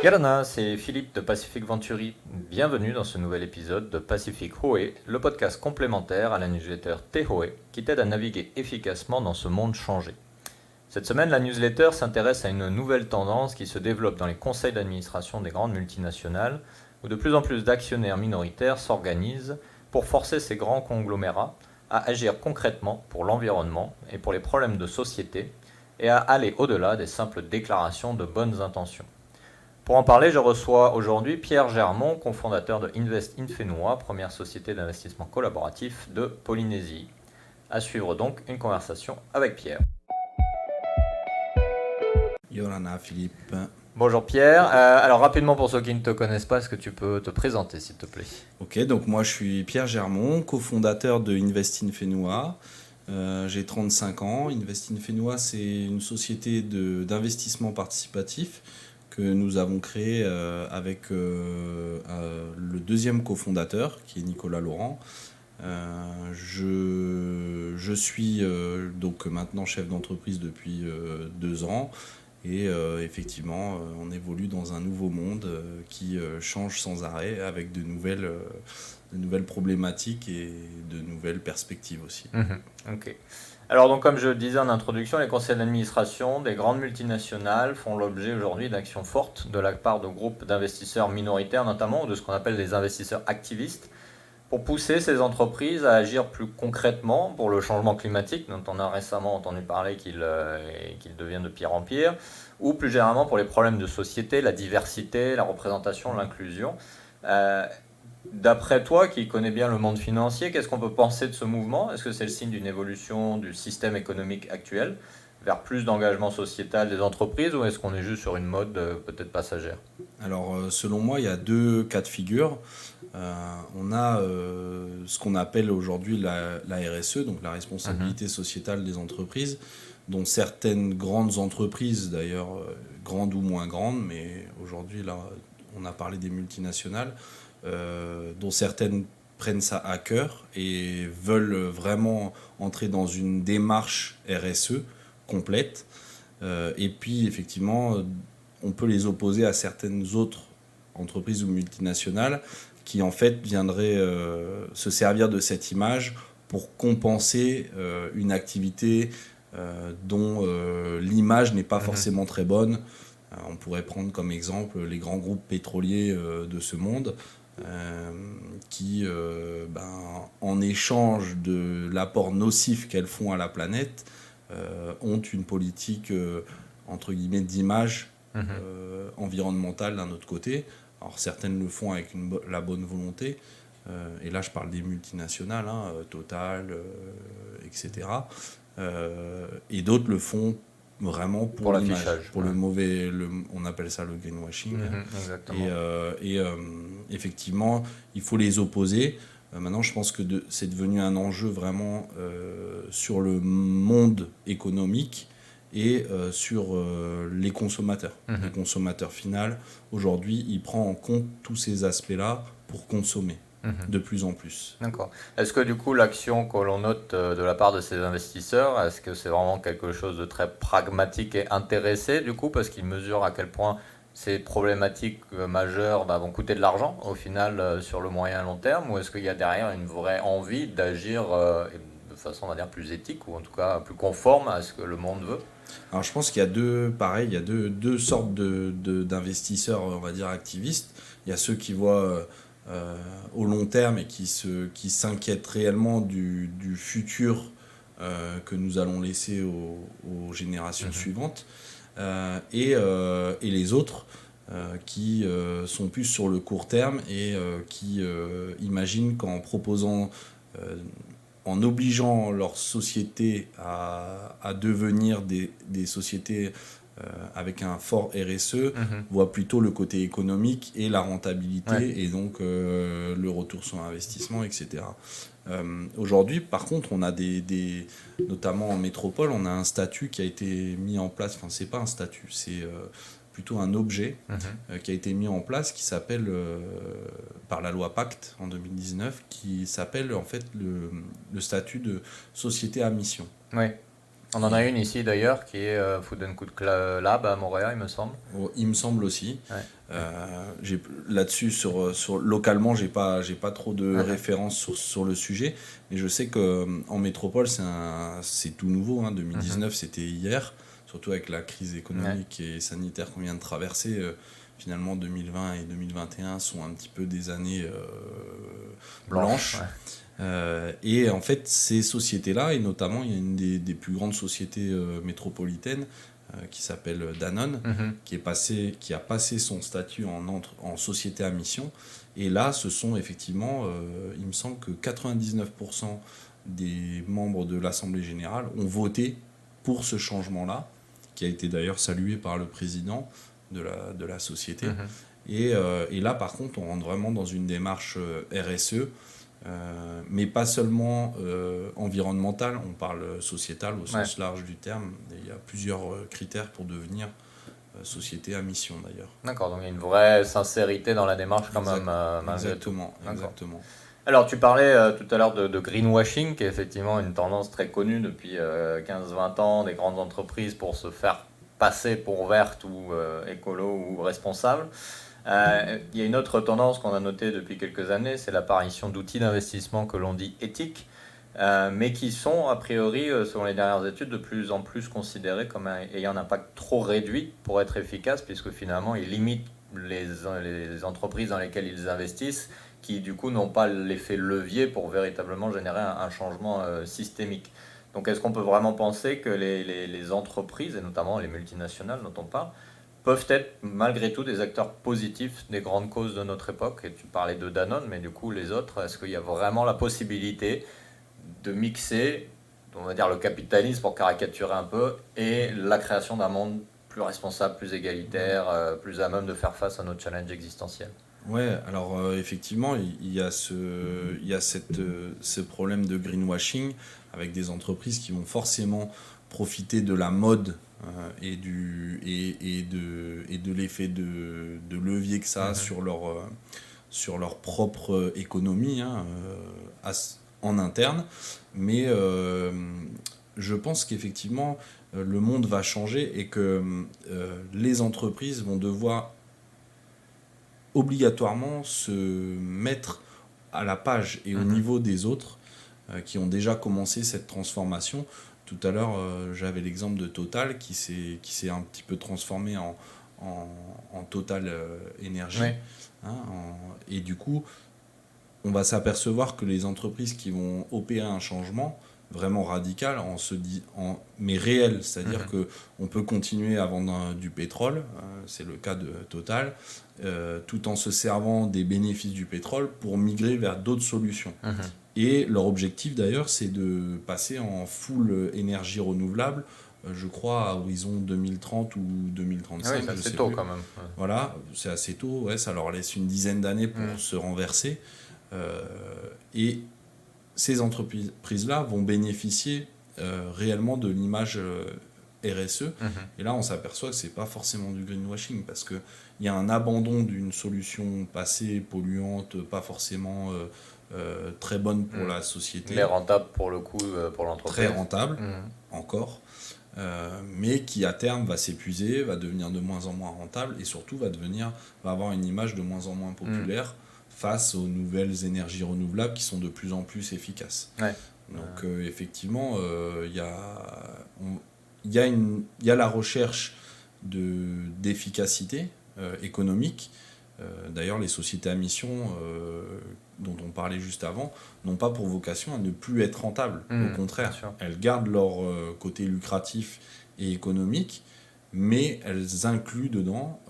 Yarana, c'est Philippe de Pacific Venturi. Bienvenue dans ce nouvel épisode de Pacific Hoé, le podcast complémentaire à la newsletter Tehoe qui t'aide à naviguer efficacement dans ce monde changé. Cette semaine, la newsletter s'intéresse à une nouvelle tendance qui se développe dans les conseils d'administration des grandes multinationales, où de plus en plus d'actionnaires minoritaires s'organisent pour forcer ces grands conglomérats à agir concrètement pour l'environnement et pour les problèmes de société, et à aller au-delà des simples déclarations de bonnes intentions. Pour en parler, je reçois aujourd'hui Pierre Germont, cofondateur de Invest in Fenua, première société d'investissement collaboratif de Polynésie. À suivre donc une conversation avec Pierre. Yorana, Philippe. Bonjour Pierre. Alors rapidement pour ceux qui ne te connaissent pas, est-ce que tu peux te présenter s'il te plaît? Ok, donc moi je suis Pierre Germont, cofondateur de Invest in Fenua. J'ai 35 ans. Invest in Fenua, c'est une société d'investissement participatif que nous avons créée avec le deuxième cofondateur, qui est Nicolas Laurent. Je suis donc maintenant chef d'entreprise depuis 2 ans. Et effectivement, on évolue dans un nouveau monde qui change sans arrêt avec de nouvelles problématiques et de nouvelles perspectives aussi. Ok. Alors donc comme je le disais en introduction, les conseils d'administration des grandes multinationales font l'objet aujourd'hui d'actions fortes de la part de groupes d'investisseurs minoritaires notamment, ou de ce qu'on appelle des investisseurs activistes, pour pousser ces entreprises à agir plus concrètement pour le changement climatique, dont on a récemment entendu parler qu'il devient de pire en pire, ou plus généralement pour les problèmes de société, la diversité, la représentation, l'inclusion. D'après toi, qui connais bien le monde financier, qu'est-ce qu'on peut penser de ce mouvement? Est-ce que c'est le signe d'une évolution du système économique actuel vers plus d'engagement sociétal des entreprises, ou est-ce qu'on est juste sur une mode peut-être passagère? Alors, selon moi, il y a 2 cas de figure. On a ce qu'on appelle aujourd'hui la RSE, donc la responsabilité sociétale des entreprises, dont certaines grandes entreprises, d'ailleurs grandes ou moins grandes, mais aujourd'hui là on a parlé des multinationales, dont certaines prennent ça à cœur et veulent vraiment entrer dans une démarche RSE complète. Et puis effectivement, on peut les opposer à certaines autres entreprises ou multinationales qui en fait viendraient se servir de cette image pour compenser une activité dont l'image n'est pas forcément très bonne. On pourrait prendre comme exemple les grands groupes pétroliers de ce monde qui, en échange de l'apport nocif qu'elles font à la planète, ont une politique entre guillemets d'image environnementale d'un autre côté. Alors certaines le font avec la bonne volonté, et là je parle des multinationales, Total, etc. Et d'autres le font vraiment pour l'image, pour le mauvais, on appelle ça le greenwashing. Exactement. Et effectivement, il faut les opposer. Maintenant, je pense que c'est devenu un enjeu vraiment sur le monde économique et sur les consommateurs. Le consommateur final, aujourd'hui, il prend en compte tous ces aspects-là pour consommer de plus en plus. D'accord. Est-ce que du coup l'action que l'on note de la part de ces investisseurs, est-ce que c'est vraiment quelque chose de très pragmatique et intéressé du coup, parce qu'ils mesurent à quel point ces problématiques majeures vont coûter de l'argent au final sur le moyen et long terme, ou est-ce qu'il y a derrière une vraie envie d'agir de façon on va dire plus éthique, ou en tout cas plus conforme à ce que le monde veut? Alors je pense qu'il y a deux sortes d'investisseurs, on va dire activistes. Il y a ceux qui voient au long terme et qui s'inquiètent réellement du futur que nous allons laisser aux générations suivantes. Et les autres qui sont plus sur le court terme et qui imaginent qu'en proposant en obligeant leur société à devenir des sociétés avec un fort RSE, voient plutôt le côté économique et la rentabilité, et donc le retour sur investissement, etc. Aujourd'hui, par contre, on a notamment en métropole, on a un statut qui a été mis en place, enfin c'est pas un statut, c'est plutôt un objet qui a été mis en place, qui s'appelle, par la loi Pacte en 2019, qui s'appelle en fait le statut de société à mission. Oui. On en a une ici d'ailleurs qui est Food and Cook Lab à Montréal, il me semble. Il me semble aussi. Ouais. Là-dessus, localement, j'ai pas trop de Ouais. références sur le sujet, mais je sais qu'en métropole, c'est tout nouveau. 2019, c'était hier, surtout avec la crise économique et sanitaire qu'on vient de traverser. Finalement, 2020 et 2021 sont un petit peu des années blanches. Et en fait, ces sociétés-là, et notamment, il y a une des plus grandes sociétés métropolitaines qui s'appelle Danone, qui a passé son statut en société à mission. Et là, ce sont effectivement, il me semble que 99% des membres de l'Assemblée générale ont voté pour ce changement-là, qui a été d'ailleurs salué par le président de la société. Et là, par contre, on rentre vraiment dans une démarche RSE, mais pas seulement environnementale, on parle sociétal au sens large du terme. Et il y a plusieurs critères pour devenir société à mission d'ailleurs. D'accord, donc il y a une vraie sincérité dans la démarche quand même, malgré exactement, tout. exactement. Alors tu parlais tout à l'heure de greenwashing, qui est effectivement une tendance très connue depuis 15-20 ans, des grandes entreprises pour se faire passer pour vertes ou écolo ou responsables. Il y a une autre tendance qu'on a notée depuis quelques années, c'est l'apparition d'outils d'investissement que l'on dit éthiques, mais qui sont, a priori, selon les dernières études, de plus en plus considérés comme ayant un impact trop réduit pour être efficaces, puisque finalement, ils limitent les entreprises dans lesquelles ils investissent, qui du coup n'ont pas l'effet levier pour véritablement générer un changement systémique. Donc est-ce qu'on peut vraiment penser que les entreprises, et notamment les multinationales dont on parle, peuvent être malgré tout des acteurs positifs des grandes causes de notre époque? Et tu parlais de Danone, mais du coup les autres, est-ce qu'il y a vraiment la possibilité de mixer, on va dire, le capitalisme pour caricaturer un peu, et la création d'un monde plus responsable, plus égalitaire, plus à même de faire face à nos challenges existentiels? Ouais, alors effectivement, il y a ce problème de greenwashing avec des entreprises qui vont forcément profiter de la mode et de l'effet de levier que ça a sur leur propre économie en interne. Mais je pense qu'effectivement, le monde va changer et que les entreprises vont devoir obligatoirement se mettre à la page et au niveau des autres qui ont déjà commencé cette transformation. Tout à l'heure, j'avais l'exemple de Total qui s'est un petit peu transformé en Total Énergie. Oui. Et du coup, on va s'apercevoir que les entreprises qui vont opérer un changement vraiment radical, mais réel, c'est-à-dire qu'on peut continuer à vendre du pétrole, c'est le cas de Total, tout en se servant des bénéfices du pétrole pour migrer vers d'autres solutions. Et leur objectif d'ailleurs, c'est de passer en full énergie renouvelable, je crois à horizon 2030 ou 2035. Oui, c'est tôt quand même. Voilà, c'est assez tôt, ouais, ça leur laisse une dizaine d'années pour se renverser. Et ces entreprises-là vont bénéficier réellement de l'image RSE. Et là, on s'aperçoit que ce n'est pas forcément du greenwashing parce qu'il y a un abandon d'une solution passée, polluante, pas forcément très bonne pour la société. Mais rentable pour le coup, pour l'entreprise. Très rentable, encore. Mais qui à terme va s'épuiser, va devenir de moins en moins rentable et surtout va avoir une image de moins en moins populaire face aux nouvelles énergies renouvelables qui sont de plus en plus efficaces. Ouais. Donc effectivement, il y a la recherche d'efficacité économique. D'ailleurs, les sociétés à mission dont on parlait juste avant n'ont pas pour vocation à ne plus être rentables. Au contraire, elles gardent leur côté lucratif et économique, mais elles incluent dedans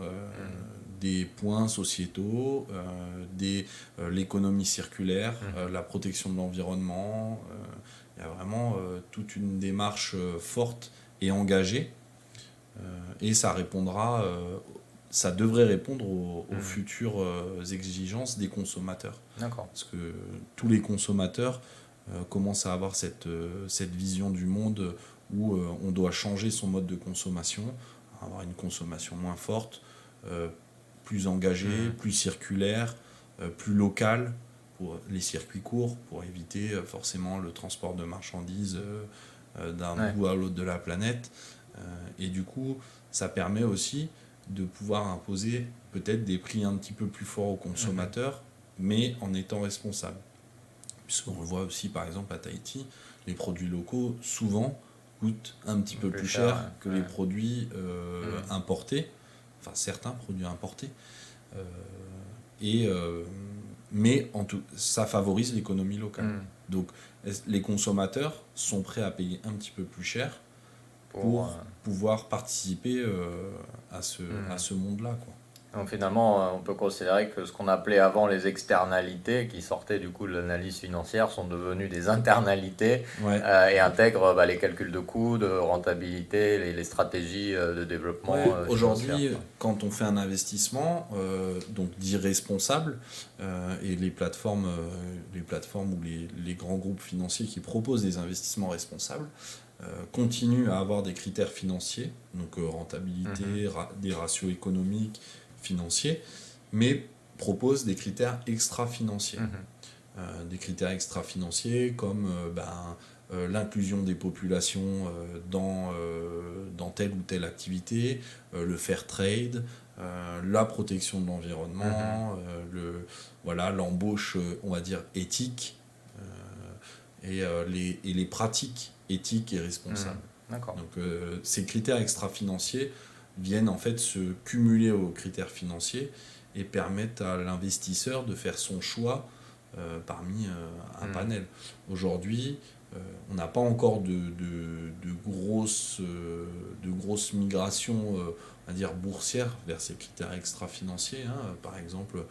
des points sociétaux, l'économie circulaire, la protection de l'environnement. Il y a vraiment toute une démarche forte et engagée. Et ça devrait répondre aux futures exigences des consommateurs. D'accord. Parce que tous les consommateurs commencent à avoir cette vision du monde où on doit changer son mode de consommation, avoir une consommation moins forte, plus engagée, plus circulaire, plus locale pour les circuits courts, pour éviter forcément le transport de marchandises d'un bout à l'autre de la planète. Et du coup, ça permet aussi de pouvoir imposer peut-être des prix un petit peu plus forts aux consommateurs, mais en étant responsable. Puisqu'on le voit aussi, par exemple, à Tahiti, les produits locaux, souvent, coûtent un petit peu plus cher que les produits importés, enfin certains produits importés. Mais ça favorise l'économie locale. Donc, les consommateurs sont prêts à payer un petit peu plus cher pour pouvoir participer à ce monde-là, quoi. Donc finalement, on peut considérer que ce qu'on appelait avant les externalités, qui sortaient du coup de l'analyse financière, sont devenues des internalités et intègrent les calculs de coûts, de rentabilité, les stratégies de développement. Aujourd'hui, quand on fait un investissement, donc dit responsable, et les plateformes ou les grands groupes financiers qui proposent des investissements responsables, continuent à avoir des critères financiers, donc rentabilité, des ratios économiques, financiers, mais proposent des critères extra-financiers. Des critères extra-financiers comme l'inclusion des populations dans telle ou telle activité, le fair trade, la protection de l'environnement, l'embauche, on va dire, éthique, et les pratiques éthiques et responsables. Donc ces critères extra-financiers viennent en fait se cumuler aux critères financiers et permettent à l'investisseur de faire son choix parmi un panel. Aujourd'hui, on n'a pas encore de grosses migrations on va dire boursières vers ces critères extra-financiers. Par exemple,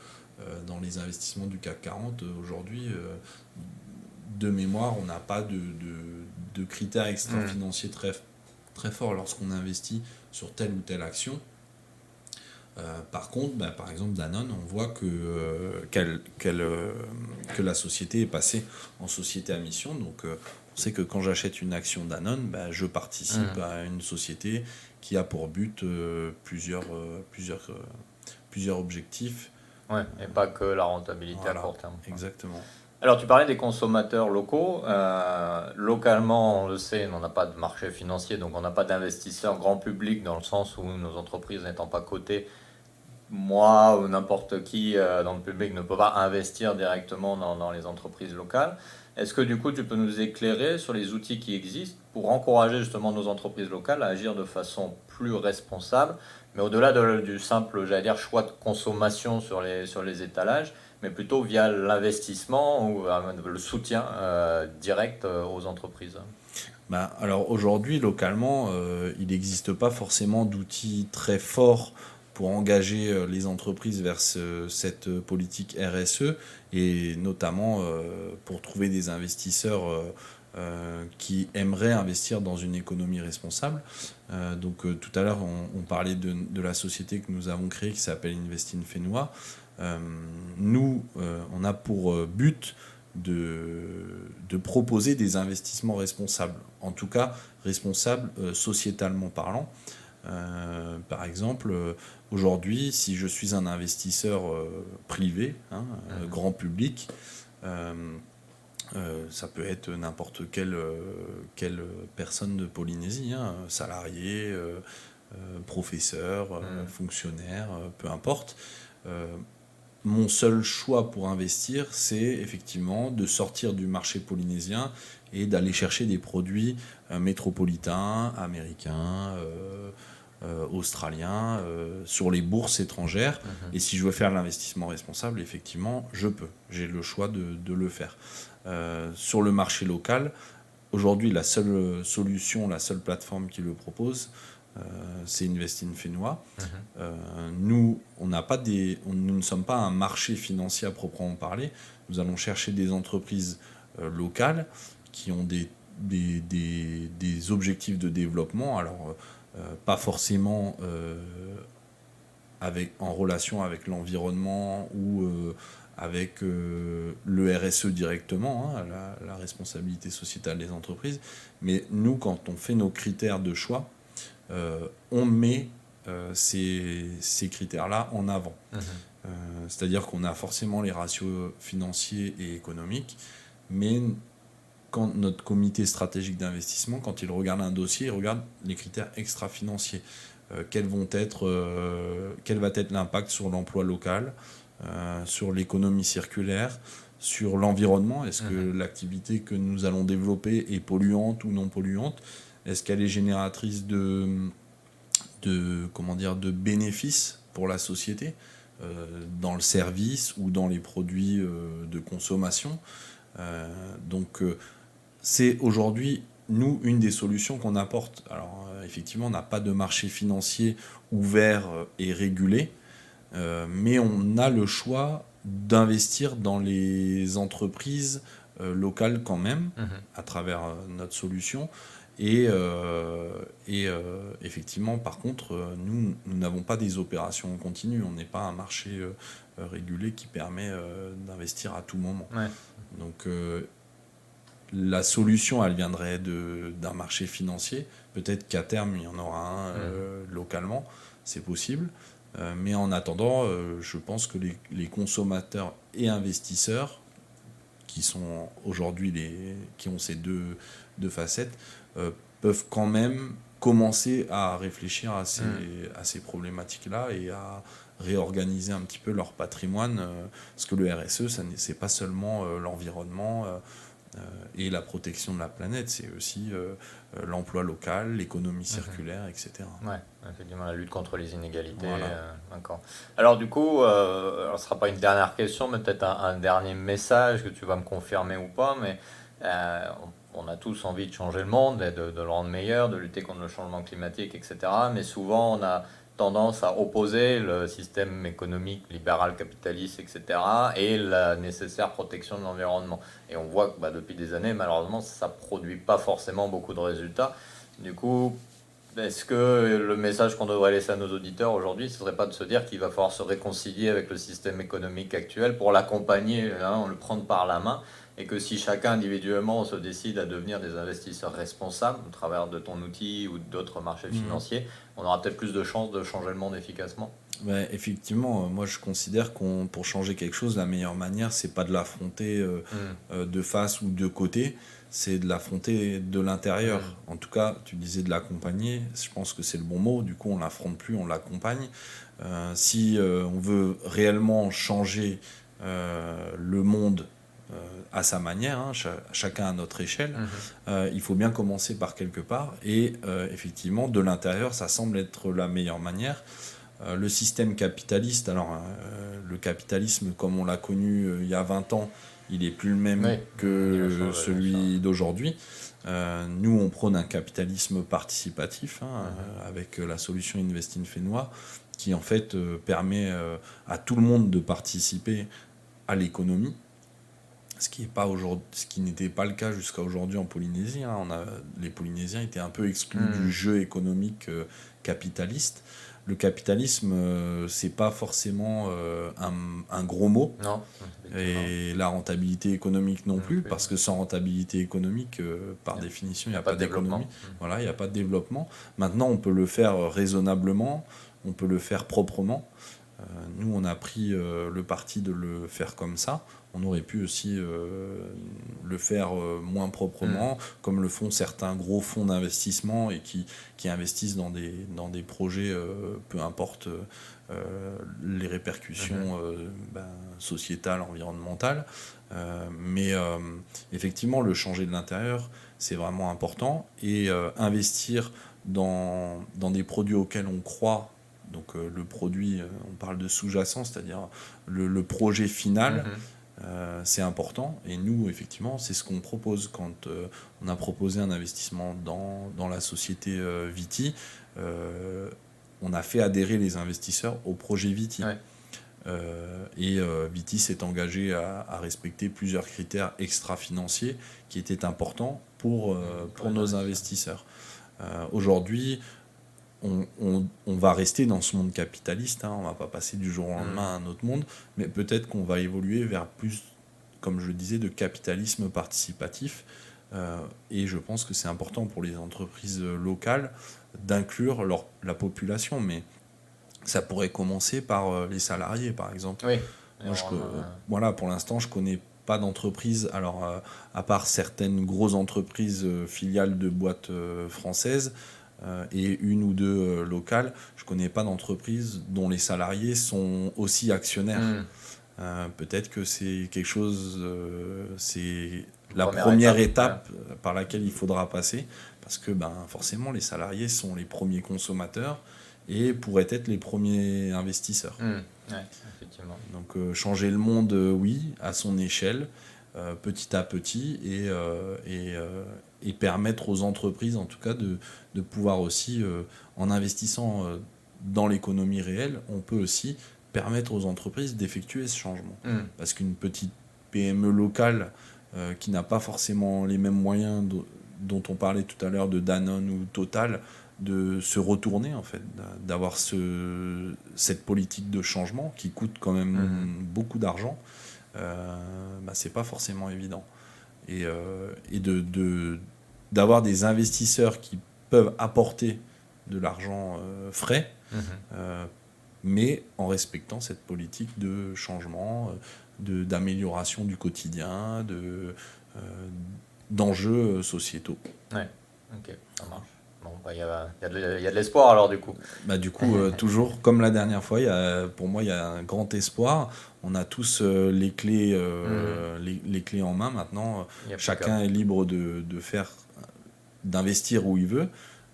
dans les investissements du CAC 40, aujourd'hui, de mémoire, on n'a pas de critères extra-financiers très forts lorsqu'on investit sur telle ou telle action. Par contre, par exemple, Danone, on voit que la société est passée en société à mission. Donc, on sait que quand j'achète une action Danone, je participe à une société qui a pour but plusieurs objectifs. Et pas que la rentabilité à court terme. Exactement. Alors, tu parlais des consommateurs locaux. Localement, on le sait, on n'a pas de marché financier, donc on n'a pas d'investisseurs grand public dans le sens où nos entreprises n'étant pas cotées, moi ou n'importe qui dans le public ne peut pas investir directement dans les entreprises locales. Est-ce que du coup, tu peux nous éclairer sur les outils qui existent pour encourager justement nos entreprises locales à agir de façon plus responsable, mais au-delà du simple, j'allais dire, choix de consommation sur les étalages, mais plutôt via l'investissement ou le soutien direct aux entreprises? Alors aujourd'hui, localement, il n'existe pas forcément d'outils très forts pour engager les entreprises vers cette politique RSE et notamment pour trouver des investisseurs qui aimeraient investir dans une économie responsable. Donc tout à l'heure, on parlait de la société que nous avons créée qui s'appelle Invest in Fenua. Nous, on a pour but de proposer des investissements responsables, en tout cas responsables sociétalement parlant. Par exemple, aujourd'hui, si je suis un investisseur privé, grand public, ça peut être n'importe quelle personne de Polynésie, salarié, professeur, fonctionnaire, peu importe. Mon seul choix pour investir, c'est effectivement de sortir du marché polynésien et d'aller chercher des produits métropolitains, américains, australiens, sur les bourses étrangères. Et si je veux faire l'investissement responsable, effectivement, je peux. J'ai le choix de le faire. Sur le marché local, aujourd'hui, la seule solution, la seule plateforme qui le propose, c'est Invest in Fenua. Nous, nous ne sommes pas un marché financier à proprement parler. Nous allons chercher des entreprises locales qui ont des objectifs de développement. Alors, pas forcément en relation avec l'environnement ou avec le RSE directement, la responsabilité sociétale des entreprises. Mais nous, quand on fait nos critères de choix, on met ces critères-là en avant. C'est-à-dire qu'on a forcément les ratios financiers et économiques, mais quand notre comité stratégique d'investissement, quand il regarde un dossier, il regarde les critères extra-financiers. Quel va être l'impact sur l'emploi local, sur l'économie circulaire, sur l'environnement. Est-ce que l'activité que nous allons développer est polluante ou non polluante? Est-ce qu'elle est génératrice de bénéfices pour la société, dans le service ou dans les produits de consommation? C'est aujourd'hui, nous, une des solutions qu'on apporte. Alors, effectivement, on n'a pas de marché financier ouvert et régulé, mais on a le choix d'investir dans les entreprises locales quand même, à travers notre solution. Et effectivement, par contre, nous n'avons pas des opérations continues. On n'est pas un marché régulé qui permet d'investir à tout moment. Ouais. Donc, la solution, elle viendrait d'un marché financier. Peut-être qu'à terme, il y en aura un localement. C'est possible. Mais en attendant, je pense que les consommateurs et investisseurs, qui sont aujourd'hui qui ont ces deux facettes, peuvent quand même commencer à réfléchir à ces problématiques-là et à réorganiser un petit peu leur patrimoine, parce que le RSE, c'est pas seulement l'environnement et la protection de la planète, c'est aussi l'emploi local, l'économie circulaire, etc. Ouais, effectivement, la lutte contre les inégalités. Voilà. D'accord. Alors du coup, ce ne sera pas une dernière question, mais peut-être un dernier message que tu vas me confirmer ou pas, mais on a tous envie de changer le monde et de le rendre meilleur, de lutter contre le changement climatique, etc. Mais souvent, on a tendance à opposer le système économique libéral, capitaliste, etc. et la nécessaire protection de l'environnement. Et on voit que depuis des années, malheureusement, ça ne produit pas forcément beaucoup de résultats. Du coup, est-ce que le message qu'on devrait laisser à nos auditeurs aujourd'hui, ce ne serait pas de se dire qu'il va falloir se réconcilier avec le système économique actuel pour l'accompagner, le prendre par la main, et que si chacun individuellement se décide à devenir des investisseurs responsables au travers de ton outil ou d'autres marchés financiers, on aura peut-être plus de chances de changer le monde efficacement? Effectivement, moi je considère pour changer quelque chose, la meilleure manière, c'est pas de l'affronter de face ou de côté, c'est de l'affronter de l'intérieur. En tout cas, tu disais de l'accompagner, je pense que c'est le bon mot, du coup on l'affronte plus, on l'accompagne. Si on veut réellement changer le monde à sa manière, chacun à notre échelle, il faut bien commencer par quelque part, et effectivement, de l'intérieur, ça semble être la meilleure manière. Le système capitaliste, le capitalisme comme on l'a connu il y a 20 ans, il n'est plus le même que celui d'aujourd'hui. Nous, on prône un capitalisme participatif, avec la solution Invest in Fénois, qui en fait permet à tout le monde de participer à l'économie, ce qui n'était pas le cas jusqu'à aujourd'hui en Polynésie. Les Polynésiens étaient un peu exclus du jeu économique capitaliste. Le capitalisme, c'est pas forcément un gros mot. Non. Et la rentabilité économique non plus, parce que sans rentabilité économique, par définition, il n'y a pas d'économie. Voilà, il n'y a pas de développement. Maintenant, on peut le faire raisonnablement, on peut le faire proprement. Nous, on a pris le parti de le faire comme ça. On aurait pu aussi le faire moins proprement, comme le font certains gros fonds d'investissement et qui investissent dans des projets, peu importe les répercussions sociétales, environnementales. Mais effectivement, le changer de l'intérieur, c'est vraiment important. Et investir dans des produits auxquels on croit. Donc le produit, on parle de sous-jacent, c'est-à-dire le projet final, c'est important. Et nous, effectivement, c'est ce qu'on propose. Quand on a proposé un investissement dans la société Viti, on a fait adhérer les investisseurs au projet Viti. Et Viti s'est engagé à respecter plusieurs critères extra-financiers qui étaient importants pour nos investisseurs. Aujourd'hui, on va rester dans ce monde capitaliste, on ne va pas passer du jour au lendemain à un autre monde, mais peut-être qu'on va évoluer vers plus, comme je le disais, de capitalisme participatif. Et je pense que c'est important pour les entreprises locales d'inclure la population, mais ça pourrait commencer par les salariés, par exemple. Oui. Moi, pour l'instant, je connais pas d'entreprise, alors à part certaines grosses entreprises filiales de boîtes françaises et une ou deux locales, je ne connais pas d'entreprise dont les salariés sont aussi actionnaires. Peut-être que c'est quelque chose, c'est la première étape par laquelle il faudra passer, parce que forcément les salariés sont les premiers consommateurs et pourraient être les premiers investisseurs. Ouais, effectivement. Donc changer le monde, oui, à son échelle, petit à petit, et permettre aux entreprises, en tout cas, de pouvoir aussi, en investissant dans l'économie réelle, on peut aussi permettre aux entreprises d'effectuer ce changement. Parce qu'une petite PME locale qui n'a pas forcément les mêmes moyens dont on parlait tout à l'heure de Danone ou Total, de se retourner en fait, d'avoir cette politique de changement qui coûte quand même beaucoup d'argent, c'est pas forcément évident. Et d'avoir des investisseurs qui peuvent apporter de l'argent frais, mais en respectant cette politique de changement, d'amélioration du quotidien, d'enjeux sociétaux. Ouais, ok, ça marche. Bon, il y a de l'espoir alors du coup. Du coup, toujours comme la dernière fois, pour moi, il y a un grand espoir. On a tous les clés, les clés en main maintenant. Chacun est libre d'investir où il veut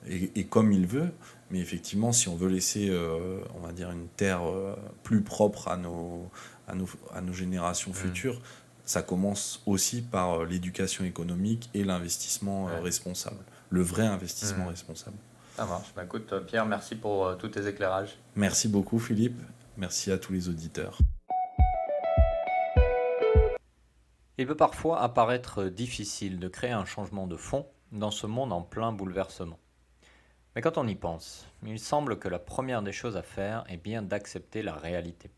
et comme il veut. Mais effectivement, si on veut laisser, on va dire, une terre plus propre à nos générations futures, ça commence aussi par l'éducation économique et l'investissement responsable. Le vrai investissement responsable. Ça marche. Écoute, Pierre, merci pour tous tes éclairages. Merci beaucoup, Philippe. Merci à tous les auditeurs. Il peut parfois apparaître difficile de créer un changement de fond dans ce monde en plein bouleversement. Mais quand on y pense, il semble que la première des choses à faire est bien d'accepter la réalité.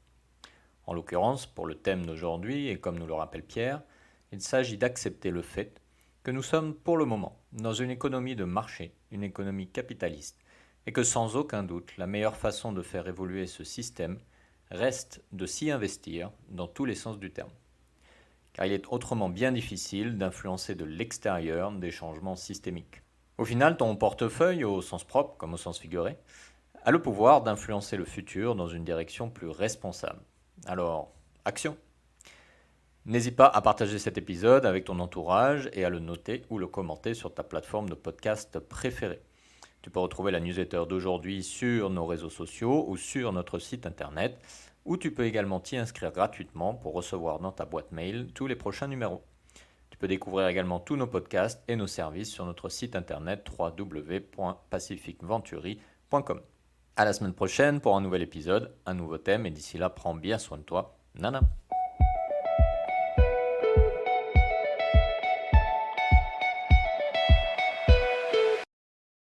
En l'occurrence, pour le thème d'aujourd'hui, et comme nous le rappelle Pierre, il s'agit d'accepter le fait que nous sommes pour le moment dans une économie de marché, une économie capitaliste, et que sans aucun doute, la meilleure façon de faire évoluer ce système reste de s'y investir dans tous les sens du terme. Car il est autrement bien difficile d'influencer de l'extérieur des changements systémiques. Au final, ton portefeuille, au sens propre comme au sens figuré, a le pouvoir d'influencer le futur dans une direction plus responsable. Alors, action! N'hésite pas à partager cet épisode avec ton entourage et à le noter ou le commenter sur ta plateforme de podcast préférée. Tu peux retrouver la newsletter d'aujourd'hui sur nos réseaux sociaux ou sur notre site internet, où tu peux également t'y inscrire gratuitement pour recevoir dans ta boîte mail tous les prochains numéros. Tu peux découvrir également tous nos podcasts et nos services sur notre site internet www.pacificventuri.com. À la semaine prochaine pour un nouvel épisode, un nouveau thème, et d'ici là, prends bien soin de toi. Nana.